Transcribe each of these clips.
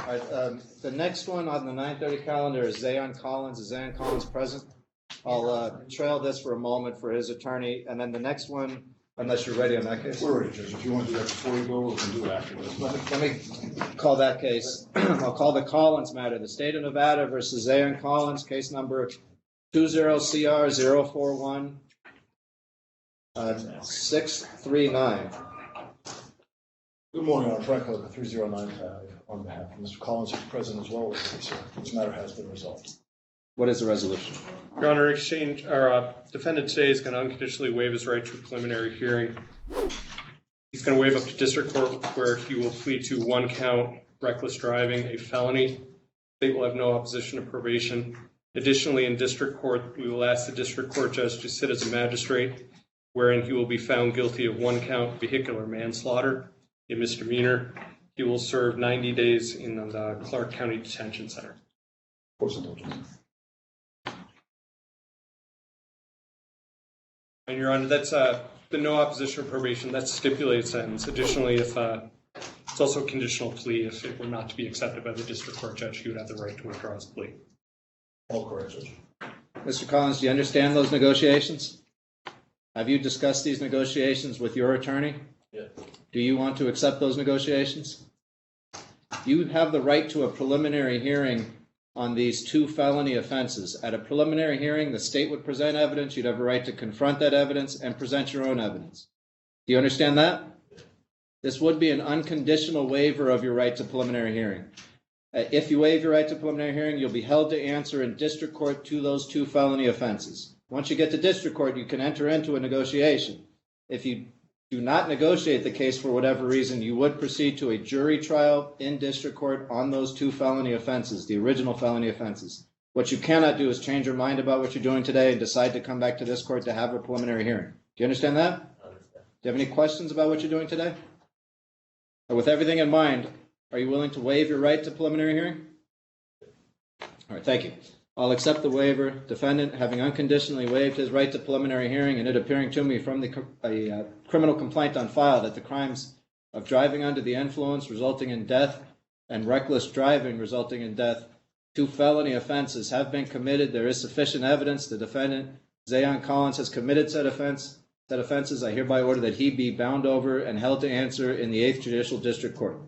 All right, the next one on the 9:30 calendar is Zaon Collins. Is Zaon Collins present? I'll trail this for a moment for his attorney, and then the next one, unless you're ready on that case. We're ready, Judge. If you want to do that before you go, we can do it after this. Let me call that case. I'll call the Collins matter. The State of Nevada versus Zaon Collins, case number 20CR041 639. Good morning, Your Honor. Frank Code 3095 on behalf of Mr. Collins, who's present as well as me, sir. This matter has been resolved. What is the resolution? Your Honor, defendant today is going to unconditionally waive his right to a preliminary hearing. He's going to waive up to district court where he will plead to 1 count reckless driving, a felony. The state will have no opposition to probation. Additionally, in district court, we will ask the district court judge to sit as a magistrate, wherein he will be found guilty of 1 count vehicular manslaughter, a misdemeanor. He will serve 90 days in the Clark County Detention Center. Course indulgence. And Your Honor, that's the no opposition to probation. That's a stipulated sentence. Additionally, if it's also a conditional plea. If it were not to be accepted by the district court judge, he would have the right to withdraw his plea. All correct, Judge. Mr. Collins, do you understand those negotiations? Have you discussed these negotiations with your attorney? Yeah. Do you want to accept those negotiations? You have the right to a preliminary hearing on these 2 felony offenses. At a preliminary hearing, the state would present evidence. You'd have a right to confront that evidence and present your own evidence. Do you understand that? This would be an unconditional waiver of your right to preliminary hearing. If you waive your right to preliminary hearing, you'll be held to answer in district court to those 2 felony offenses. Once you get to district court, you can enter into a negotiation. If you do not negotiate the case for whatever reason, you would proceed to a jury trial in district court on those 2 felony offenses, the original felony offenses. What you cannot do is change your mind about what you're doing today and decide to come back to this court to have a preliminary hearing. Do you understand that? I understand. Do you have any questions about what you're doing today? With everything in mind, are you willing to waive your right to preliminary hearing? All right, thank you. I'll accept the waiver. Defendant, having unconditionally waived his right to preliminary hearing and it appearing to me from the criminal complaint on file that the crimes of driving under the influence resulting in death and reckless driving resulting in death, 2 felony offenses have been committed. There is sufficient evidence the defendant, Zaon Collins, has committed said offenses. I hereby order that he be bound over and held to answer in the 8th Judicial District Court.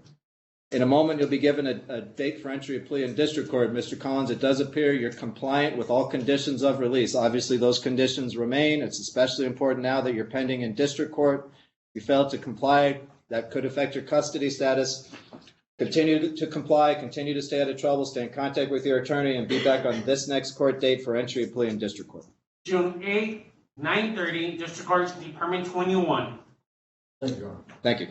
In a moment, you'll be given a date for entry of plea in district court. Mr. Collins, it does appear you're compliant with all conditions of release. Obviously, those conditions remain. It's especially important now that you're pending in district court. If you fail to comply, that could affect your custody status. Continue to comply, continue to stay out of trouble, stay in contact with your attorney, and be back on this next court date for entry of plea in district court. June 8, 9:30, District Court, Department 21. Thank you, Your Honor. Thank you.